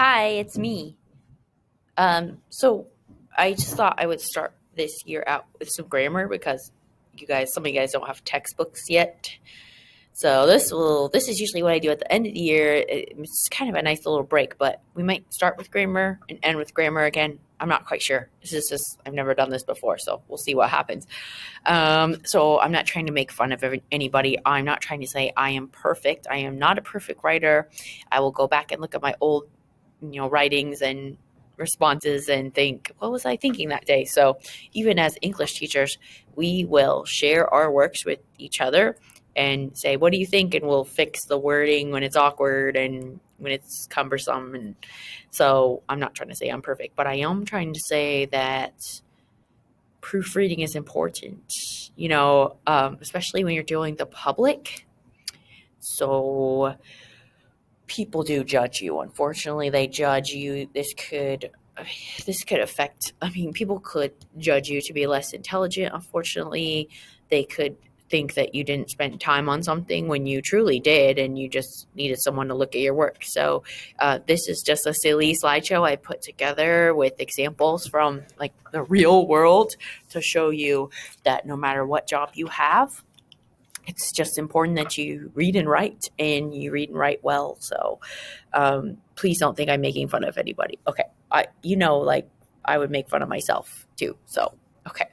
Hi, it's me. So I just thought I would start this year out with some grammar because some of you guys don't have textbooks yet. So this is usually what I do at the end of the year. It's kind of a nice little break, but we might start with grammar and end with grammar again. I'm not quite sure. This is just I've never done this before, so we'll see what happens. So I'm not trying to make fun of anybody. I'm not trying to say I am perfect. I am not a perfect writer. I will go back and look at my old writings and responses and think, what was I thinking that day? So even as English teachers, we will share our works with each other and say, what do you think? And we'll fix the wording when it's awkward and when it's cumbersome. And so I'm not trying to say I'm perfect, but I am trying to say that proofreading is important, especially when you're dealing with the public. So people do judge you. Unfortunately, they judge you. This could affect, people could judge you to be less intelligent. Unfortunately, they could think that you didn't spend time on something when you truly did and you just needed someone to look at your work. So this is just a silly slideshow I put together with examples from like the real world to show you that no matter what job you have, it's just important that you read and write, and you read and write well. So please don't think I'm making fun of anybody. Okay. I would make fun of myself too. So, okay.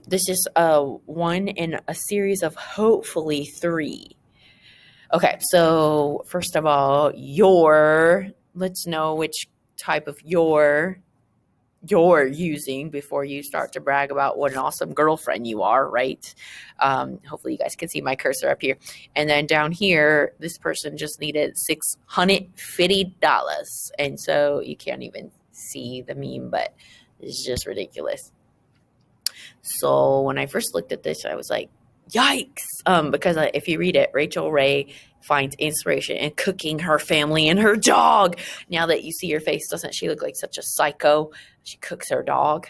This is one in a series of hopefully three. Okay. So first of all, let's know which type of you're using before you start to brag about what an awesome girlfriend you are, right? Hopefully you guys can see my cursor up here. And then down here, this person just needed $650. And so you can't even see the meme, but it's just ridiculous. So when I first looked at this, I was like, yikes. Because if you read it, Rachel Ray finds inspiration in cooking her family and her dog. Now that you see her face, doesn't she look like such a psycho? She cooks her dog.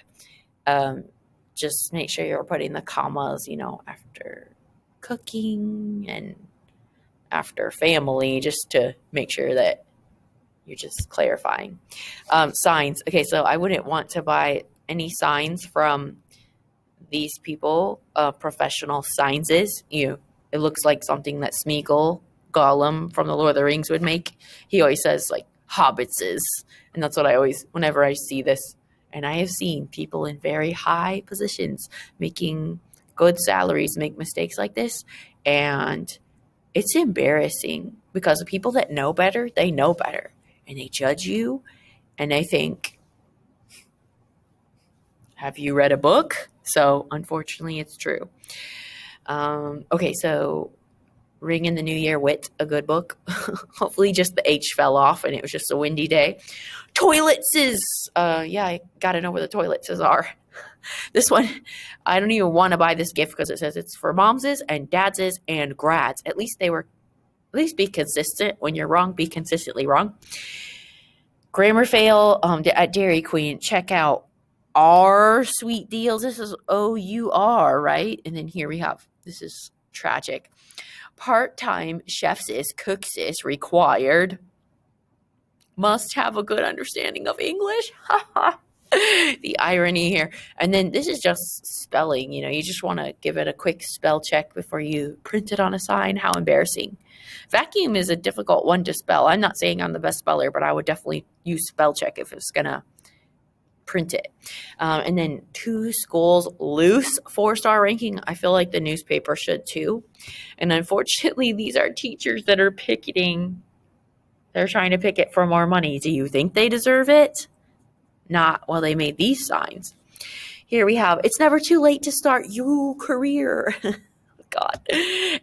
Just make sure you're putting the commas, after cooking and after family, just to make sure that you're just clarifying. Signs. Okay, so I wouldn't want to buy any signs from these people, professional signs. It looks like something that Smeagol, Gollum from the Lord of the Rings would make. He always says like hobbitses, and that's what I always, whenever I see this, and I have seen people in very high positions making good salaries make mistakes like this, and it's embarrassing because the people that know better, they know better, and they judge you, and they think, have you read a book? So unfortunately, it's true. Okay, so Ring in the New Year with a good book. Hopefully just the H fell off and it was just a windy day. Toilets is, I got to know where the toilets are. This one, I don't even want to buy this gift because it says it's for momses and dadses and grads. At least be consistent. When you're wrong, be consistently wrong. Grammar fail at Dairy Queen. Check out our sweet deals. This is OUR, right? And then here we have, this is tragic. Part-time chefs is cooks is required. Must have a good understanding of English. The irony here. And then this is just spelling. You just want to give it a quick spell check before you print it on a sign. How embarrassing. Vacuum is a difficult one to spell. I'm not saying I'm the best speller, but I would definitely use spell check if it's going to print it. And then 2 schools loose 4-star ranking. I feel like the newspaper should too. And unfortunately, these are teachers that are picketing. They're trying to picket for more money. Do you think they deserve it? Not. Well, they made these signs. Here we have, it's never too late to start your career. God.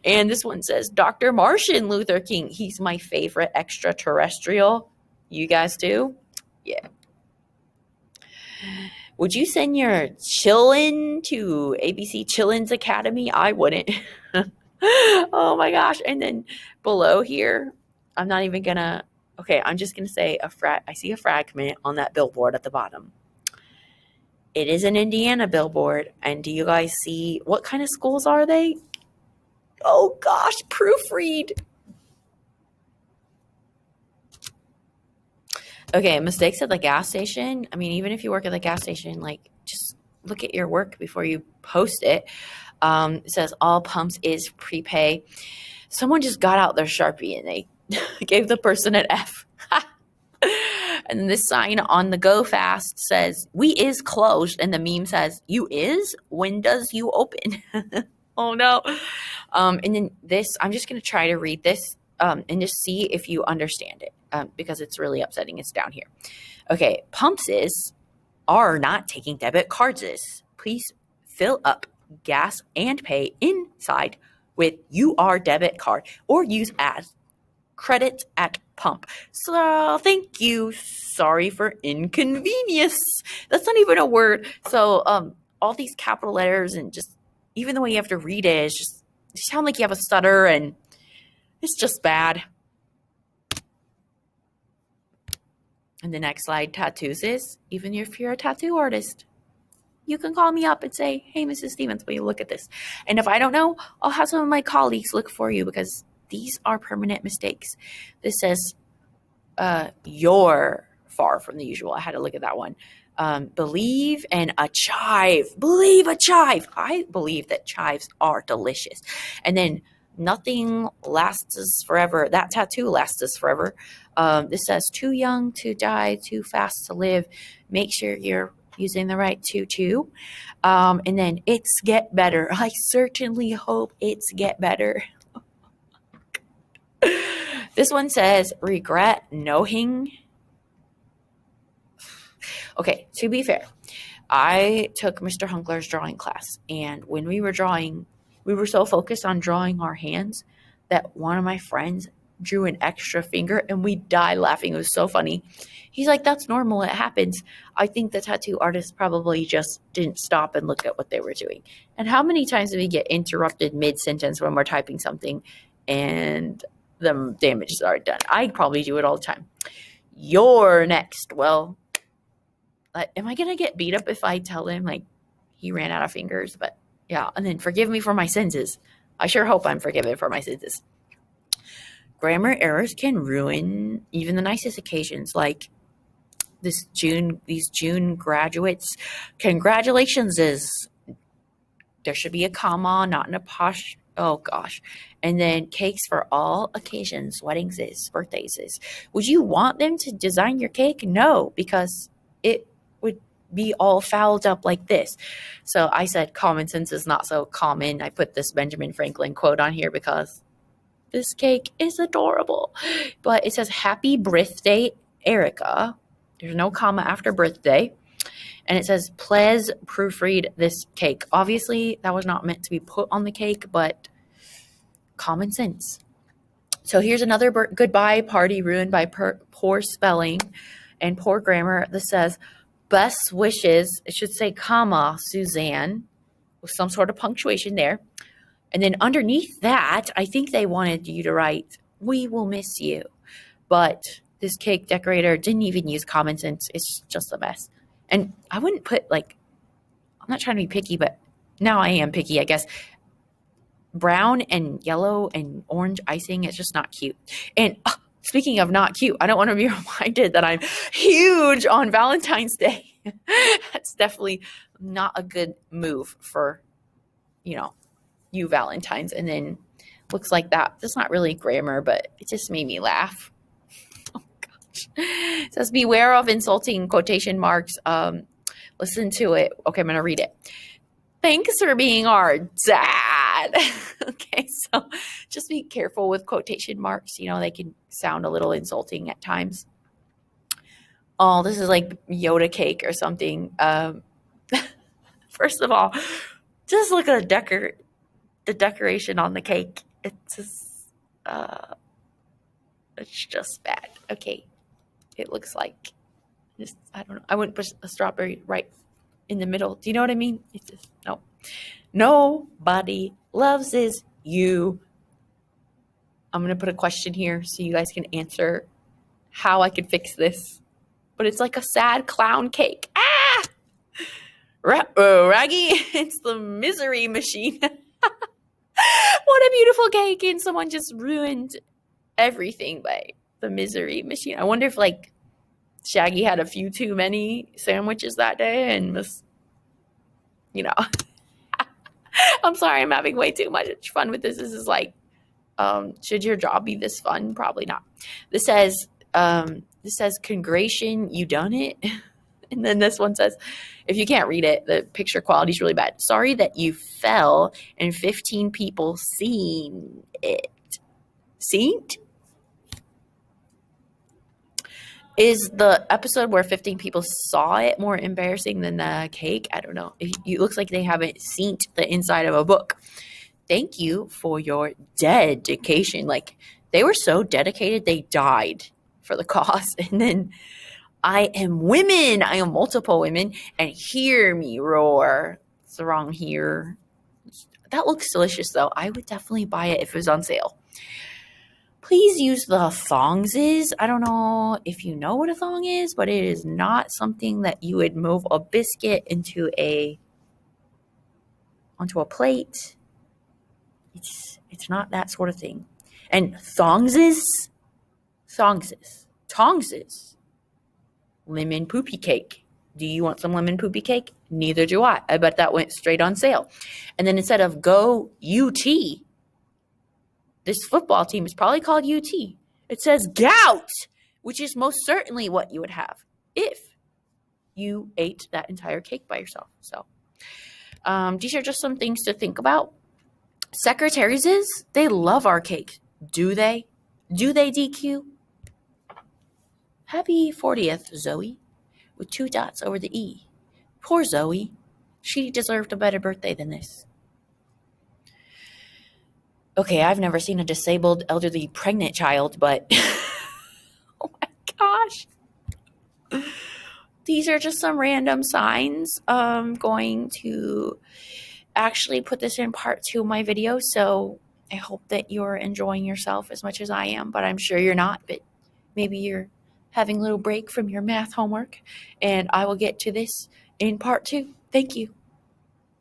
And this one says, Dr. Martin Luther King. He's my favorite extraterrestrial. You guys do? Yeah. Would you send your chillin to ABC Chillin's Academy? I wouldn't. Oh my gosh. And then below here, I'm not even gonna, okay, I'm just gonna say I see a fragment on that billboard at the bottom. It is an Indiana billboard. And do you guys see, what kind of schools are they? Oh gosh, proofread. Okay, mistakes at the gas station. I mean, even if you work at the gas station, like just look at your work before you post it. It says all pumps is prepay. Someone just got out their Sharpie and they gave the person an F. And this sign on the Go Fast says, "We is closed." And the meme says, "You is? When does you open?" Oh no. And then this, I'm just going to try to read this and just see if you understand it because it's really upsetting. It's down here. Okay. Pumps are not taking debit cards. Please fill up gas and pay inside with UR debit card or use as credit at pump. So thank you. Sorry for inconvenience. That's not even a word. So all these capital letters and just even the way you have to read it is just you sound like you have a stutter and it's just bad. And the next slide, tattoos is, even if you're a tattoo artist, you can call me up and say, "Hey, Mrs. Stevens, will you look at this?" And if I don't know, I'll have some of my colleagues look for you because these are permanent mistakes. This says, you're far from the usual. I had to look at that one. Believe and a chive. Believe a chive. I believe that chives are delicious. And then nothing lasts forever. That tattoo lasts forever. This says too young to die, too fast to live. Make sure you're using the right too. And then it's get better. I certainly hope it's get better. This one says regret knowing. Okay, to be fair, I took Mr. Hunkler's drawing class, and when we were drawing, we were so focused on drawing our hands that one of my friends drew an extra finger, and we died laughing. It was so funny. He's like, "That's normal. It happens." I think the tattoo artist probably just didn't stop and look at what they were doing. And how many times do we get interrupted mid-sentence when we're typing something and the damage is already done? I probably do it all the time. You're next. Well, am I going to get beat up if I tell him like he ran out of fingers? But yeah, and then forgive me for my senses. I sure hope I'm forgiven for my senses. Grammar errors can ruin even the nicest occasions, like these June graduates. Congratulations is, there should be a comma, not an apostrophe. Oh gosh. And then cakes for all occasions, weddings is, birthdays is. Would you want them to design your cake? No, because it would be all fouled up like this. So I said common sense is not so common. I put this Benjamin Franklin quote on here because this cake is adorable. But it says happy birthday, Erica. There's no comma after birthday. And it says, please proofread this cake. Obviously, that was not meant to be put on the cake, but common sense. So here's another goodbye party ruined by poor spelling and poor grammar. This says, best wishes. It should say, comma, Suzanne, with some sort of punctuation there. And then underneath that, I think they wanted you to write, we will miss you. But this cake decorator didn't even use common sense. It's just a mess. And I wouldn't put like, I'm not trying to be picky, but now I am picky, I guess. Brown and yellow and orange icing is just not cute. And speaking of not cute, I don't want to be reminded that I'm huge on Valentine's Day. That's definitely not a good move for, you Valentines. And then looks like that. That's not really grammar, but it just made me laugh. It says, beware of insulting quotation marks. Listen to it. Okay, I'm going to read it. Thanks for being our dad. Okay, so just be careful with quotation marks. They can sound a little insulting at times. Oh, this is like Yoda cake or something. First of all, just look at the decoration on the cake. It's just bad. Okay. It looks like I don't know. I wouldn't put a strawberry right in the middle. Do you know what I mean? It's just, no. Nobody loves is you. I'm going to put a question here so you guys can answer how I can fix this. But it's like a sad clown cake. Ah! Raggy, it's the misery machine. What a beautiful cake. And someone just ruined everything by the misery machine. I wonder if Shaggy had a few too many sandwiches that day and was, you know, I'm sorry, I'm having way too much fun with this. This is like, should your job be this fun? Probably not. This says, congration, you done it. And then this one says, if you can't read it, the picture quality is really bad. Sorry that you fell and 15 people seen it. Seen? Is the episode where 15 people saw it more embarrassing than the cake? I don't know. It looks like they haven't seen the inside of a book. Thank you for your dedication. Like, they were so dedicated, they died for the cause. And then I am women. I am multiple women. And hear me roar. It's the wrong here. That looks delicious, though. I would definitely buy it if it was on sale. Please use the thongses. I don't know if you know what a thong is, but it is not something that you would move a biscuit onto a plate. It's not that sort of thing. And thongses, lemon poopy cake. Do you want some lemon poopy cake? Neither do I. I bet that went straight on sale. And then instead of go UT, this football team is probably called UT. It says gout, which is most certainly what you would have if you ate that entire cake by yourself. So these are just some things to think about. Secretaries, they love our cake. Do they? Do they, DQ? Happy 40th, Zoe, with 2 dots over the E. Poor Zoe. She deserved a better birthday than this. Okay, I've never seen a disabled, elderly, pregnant child, but oh my gosh. These are just some random signs. I'm going to actually put this in part 2 of my video, so I hope that you're enjoying yourself as much as I am, but I'm sure you're not, but maybe you're having a little break from your math homework, and I will get to this in part 2. Thank you.